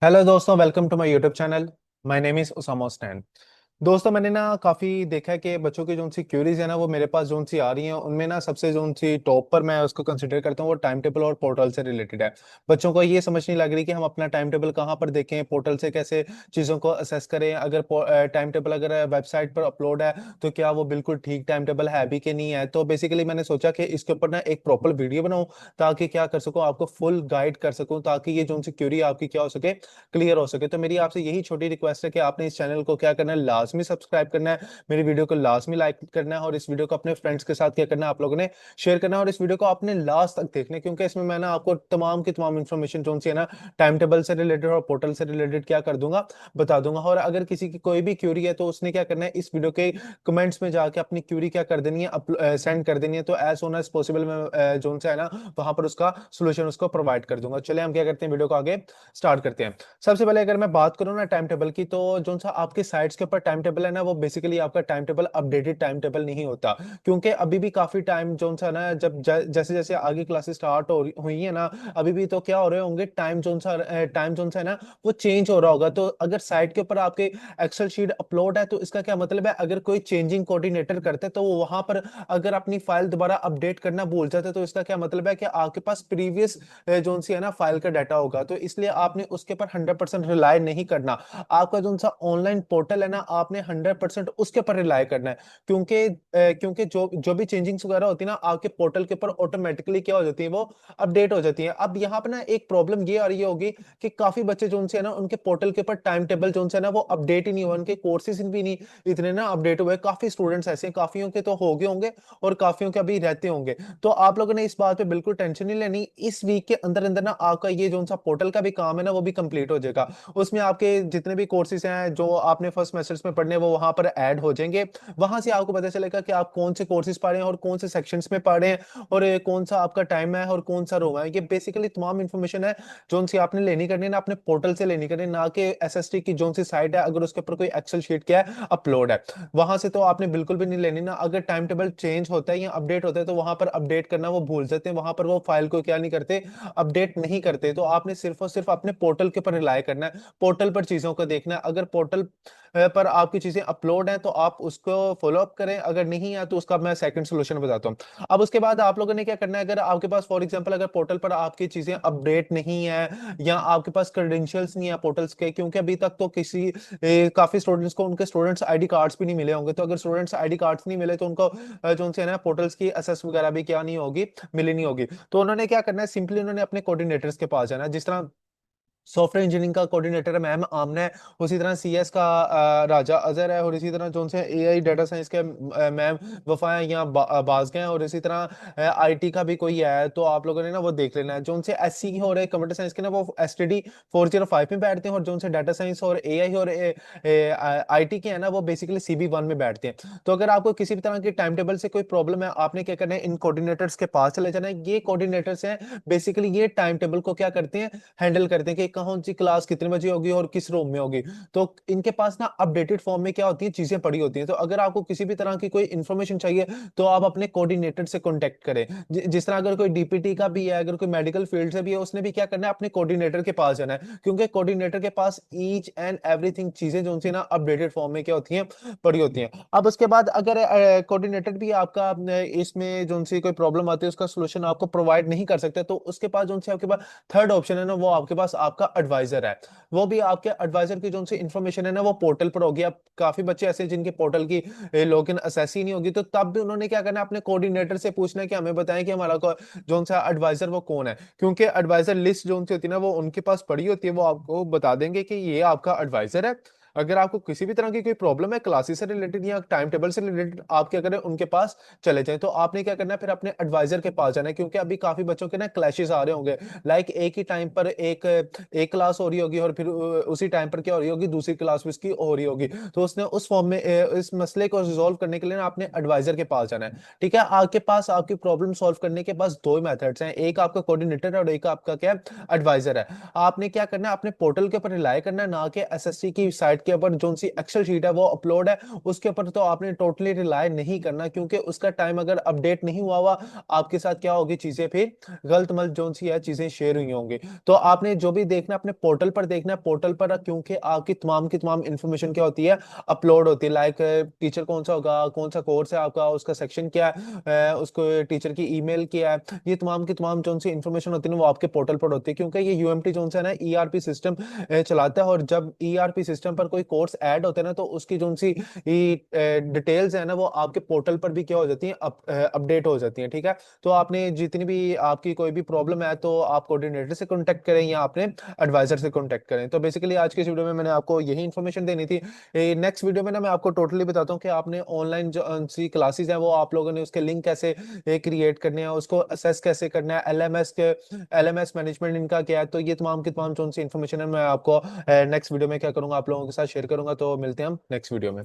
Hello दोस्तों, welcome to my YouTube channel. My name is Usama Hussain. दोस्तों, मैंने ना काफी देखा है कि बच्चों की जो सी क्यूरीज है ना, वो मेरे पास जो सी आ रही हैं, उनमें ना सबसे जो सी टॉप पर मैं उसको कंसिडर करता हूँ, वो टाइम टेबल और पोर्टल से रिलेटेड है। बच्चों को ये समझ नहीं लग रही कि हम अपना टाइम टेबल कहाँ पर देखें, पोर्टल से कैसे चीज़ों को असेस करें। अगर टाइम टेबल अगर वेबसाइट पर अपलोड है तो क्या वो बिल्कुल ठीक टाइम टेबल है भी कि नहीं है। तो बेसिकली मैंने सोचा कि इसके ऊपर ना एक प्रॉपर वीडियो बनाऊं, ताकि क्या कर सकूं, आपको फुल गाइड कर सकूं, ताकि ये जो सी क्यूरी आपकी क्या हो सके, क्लियर हो सके। तो मेरी आपसे यही छोटी रिक्वेस्ट है कि आपने इस चैनल को क्या करना है, लाजमी सब्सक्राइब करना है, मेरी वीडियो को लाजमी लाइक करना है, और इस वीडियो को अपने फ्रेंड्स के साथ क्या करना है, आप लोगों ने शेयर करना है, और इस वीडियो को आपने लास्ट तक देखना है, क्योंकि इसमें मैं ना आपको तमाम की तमाम इन्फॉर्मेशन जो सी है ना, टाइम टेबल से रिलेटेड और पोर्टल से रिलेटेड क्या कर दूंगा, बता दूंगा। और अगर किसी की कोई भी क्यूरी है तो उसने क्या करना है, इस वीडियो के कमेंट्स में जाके अपनी क्यूरी क्या कर देनी है, सेंड कर देनी है। तो एज सोन एज पॉसिबल मैं जो सा है ना, वहां पर उसका सोल्यूशन उसको प्रोवाइड कर दूंगा। चलिए हम क्या करते हैं, वीडियो को आगे स्टार्ट करते हैं। सबसे पहले अगर मैं बात करूं ना टाइम टेबल की, तो जो सा आपके साइट्स के ऊपर टाइम टेबल है ना, वो बेसिकली आपका time table updated time table नहीं होता। क्योंकि अभी भी काफी टाइम जो सा ना, जब जैसे जैसे आगे क्लासेस स्टार्ट हुई है ना, अभी भी तो क्या हो रहे होंगे, टाइम जोन सा है ना, वो चेंज हो रहा होगा। तो अगर साइट के ऊपर आपके एक्सेल शीट अपलोड है, तो इसका क्या मतलब है, अगर कोई चेंजिंग कोऑर्डिनेटर करते हैं तो वो वहां पर अगर अपनी फाइल दोबारा अपडेट करना भूल जाते हैं, तो इसका क्या मतलब है कि आपके पास प्रीवियस जो सी है ना फाइल का डाटा होगा। तो इसलिए आपने उसके पर 100% रिलाय नहीं करना। आपका जो सा ऑनलाइन पोर्टल है ना, आपने 100% उसके पर रिलाय करना है। क्योंकि जो जो भी चेंजिंग्स वगैरह होती है ना, आपके पोर्टल के ऊपर ऑटोमेटिकली क्या हो जाती है, वो अपडेट हो जाती है। अब यहाँ पे ना एक प्रॉब्लम ये आ रही होगी कि काफी बच्चे जो है ना, उनके पोर्टल के ऊपर टाइम टेबल जो है ना, वो अपडेट ही नहीं हुआ, उनके कोर्सेज भी नहीं इतने ना अपडेट हुए। काफी स्टूडेंट्स ऐसे हैं, काफियों के तो हो गए होंगे और काफियों के अभी रहते होंगे। तो आप लोगों ने इस बात पे बिल्कुल टेंशन नहीं लेनी। इस वीक के अंदर अंदर ना आपका ये जो सा पोर्टल का भी काम है ना, वो भी कंप्लीट हो जाएगा। उसमें आपके जितने भी कोर्सेज हैं जो आपने फर्स्ट सेमेस्टर्स में पढ़ने, वो वहां पर ऐड हो जाएंगे। वहां से आपको पता चलेगा कि आप कौन से कोर्सेज पढ़ रहे हैं और कौन से सेक्शंस में पढ़ रहे हैं, और कौन सा आपका टाइम है और कौन सा रो है। ये बेसिकली तमाम इन्फॉर्मेशन है जो सी आपने लेनी करनी है ना, अपने पोर्टल से लेनी करनी है, ना कि एसएसटी की जो सी साइट है, अगर उसके ऊपर कोई एक्सेल शीट क्या है अपलोड है, वहां से तो आपने बिल्कुल भी नहीं लेनी ना। अगर टाइम टेबल चेंज होता है या अपडेट होता है, तो वहां पर अपडेट करना वो भूल जाते हैं, वहां पर वो फाइल को क्या नहीं करते, अपडेट नहीं करते। तो आपने सिर्फ और सिर्फ अपने पोर्टल के ऊपर रिलाय करना है, पोर्टल पर चीजों को देखना है। अगर पोर्टल पर आपकी चीजें अपलोड हैं तो आप उसको फॉलो अप करें, अगर नहीं है तो उसका मैं सेकंड सोल्यूशन बताता हूँ। अब उसके बाद आप लोगों ने क्या करना है, अगर आपके पास फॉर एग्जांपल अगर पोर्टल पर आपकी चीजें अपडेट नहीं है, या आपके पास क्रेडेंशियल्स नहीं है पोर्टल्स के, क्योंकि अभी तक तो काफी स्टूडेंट्स को उनके स्टूडेंट्स आईडी कार्ड्स भी नहीं मिले होंगे। तो अगर स्टूडेंट्स आईडी कार्ड्स नहीं मिले, तो उनको जो उनसे है ना पोर्टल्स की असेस वगैरह भी क्या नहीं होगी, मिली नहीं होगी। तो उन्होंने क्या करना है, सिंपली उन्होंने अपने कोऑर्डिनेटर्स के पास जाना है। जिस तरह सॉफ्टवेयर इंजीनियरिंग का कोऑर्डिनेटर है मैम आमना है, उसी तरह सीएस का राजा अजहर है, और इसी तरह जो से एआई डाटा साइंस के मैम वफा है या बाज हैं, और इसी तरह आईटी का भी कोई है। तो आप लोगों ने ना वो देख लेना है। जो उनसे एससी की हो रहे कंप्यूटर साइंस के ना, वो एसटीडी 405 में बैठते हैं, और जो उनसे डाटा साइंस और एआई और आईटी के हैं ना, वो बेसिकली CB1 में बैठते हैं। तो अगर आपको किसी भी तरह की टाइम टेबल से कोई प्रॉब्लम है, आपने क्या करना है, इन कोऑर्डिनेटर्स के पास चले जाना है। ये कोऑर्डिनेटर्स हैं बेसिकली, ये टाइम टेबल को क्या करते हैं, हैंडल करते हैं कि कौन सी क्लास कितने बजे होगी और किस रूम में होगी। तो इनके पास ना अपडेटेड फॉर्म में क्या होती है, चीजें पड़ी होती हैं। तो अगर आपको किसी भी तरह की कोई इंफॉर्मेशन चाहिए, तो आप अपने कोऑर्डिनेटर से कांटेक्ट करें। जिस तरह अगर कोई डीपीटी का भी है, अगर कोई मेडिकल फील्ड से भी है, उसने भी क्या करना है, अपने कोऑर्डिनेटर के पास जाना है, क्योंकि कोऑर्डिनेटर के पास ईच एंड एवरीथिंग चीजें जो उनसे ना अपडेटेड फॉर्म में क्या होती हैं, पड़ी होती हैं। अब उसके बाद अगर कोऑर्डिनेटर भी आपका इसमें जो उनसे कोई प्रॉब्लम आती है, उसका सोल्यूशन आपको प्रोवाइड नहीं कर सकते, तो उसके पास जो उनसे आपके पास थर्ड ऑप्शन है ना, वो आपके पास आपका एडवाइजर है। वो भी आपके एडवाइजर की जो सी इंफॉर्मेशन है ना, वो पोर्टल पर होगी। अब काफी बच्चे ऐसे हैं जिनके पोर्टल की लॉगिन एक्सेस ही नहीं होगी, तो तब भी उन्होंने क्या करना है, अपने कोऑर्डिनेटर से पूछना है कि हमें बताएं कि हमारा जो सा एडवाइजर वो कौन है। क्योंकि एडवाइजर लिस्ट जो सी होती है ना, वो उनके पास पड़ी होती है, वो आपको बता देंगे कि ये आपका एडवाइजर है। अगर आपको किसी भी तरह की कोई प्रॉब्लम है क्लासेस से रिलेटेड या टाइम टेबल से रिलेटेड, आप क्या करें, उनके पास चले जाएं। तो आपने क्या करना है, फिर अपने एडवाइजर के पास जाना है, क्योंकि अभी काफी बच्चों के ना क्लैशेस आ रहे होंगे। लाइक एक ही टाइम पर एक क्लास हो रही होगी, और फिर उसी टाइम पर क्या हो रही होगी, दूसरी क्लास उसकी हो रही होगी। तो उसने उस फॉर्म में इस मसले को रिजोल्व करने के लिए ना अपने एडवाइजर के पास जाना है। ठीक है, आपके पास आपकी प्रॉब्लम सॉल्व करने के पास दो मेथड्स हैं, एक आपका कोऑर्डिनेटर है और एक आपका क्या एडवाइजर है। आपने क्या करना है, अपने पोर्टल के ऊपर रिलाय करना है, ना कि एसएससी की साइट वेबसाइट के ऊपर जो सी एक्सेल शीट है वो अपलोड है, उसके ऊपर तो आपने टोटली रिलाय नहीं करना, क्योंकि उसका टाइम अगर अपडेट नहीं हुआ हुआ, आपके साथ क्या होगी, चीजें फिर गलत मलत जो सी है चीजें शेयर हुई होंगी। तो आपने जो भी देखना अपने पोर्टल पर देखना है, पोर्टल पर, क्योंकि आपकी तमाम की तमाम इंफॉर्मेशन क्या होती है, अपलोड होती है। लाइक टीचर कौन सा होगा, कौन सा कोर्स है आपका, उसका सेक्शन क्या है, उसको टीचर की ईमेल क्या है, ये तमाम की तमाम जो सी इंफॉर्मेशन होती है ना वो आपके पोर्टल पर होती है। क्योंकि ये यूएमटी जो है ना ईआरपी सिस्टम चलाता है, और जब ईआरपी सिस्टम पर कोई कोर्स ऐड होता है ना, तो उसकी जो सी डिटेल्स है ना वो आपके पोर्टल पर भी क्या हो जाती है, अपडेट हो जाती है। ठीक है, तो आपने जितनी भी आपकी कोई भी प्रॉब्लम है तो आप कोऑर्डिनेटर से कांटेक्ट करें या आपने एडवाइजर से कांटेक्ट करें। तो बेसिकली आज के इस वीडियो में मैंने आपको यही इन्फॉर्मेशन देनी थी। नेक्स्ट वीडियो में ना मैं आपको टोटली बताता हूँ कि आपने ऑनलाइन जो सी क्लासेस हैं वो आप लोगों ने उसके लिंक कैसे क्रिएट करने हैं, उसको असेस कैसे करना है, एलएमएस मैनेजमेंट इनका क्या है। तो ये तमाम की तमाम जो सी इन्फॉर्मेशन है मैं आपको नेक्स्ट वीडियो में क्या करूंगा, आप लोगों के साथ शेयर करूंगा। तो मिलते हैं हम नेक्स्ट वीडियो में।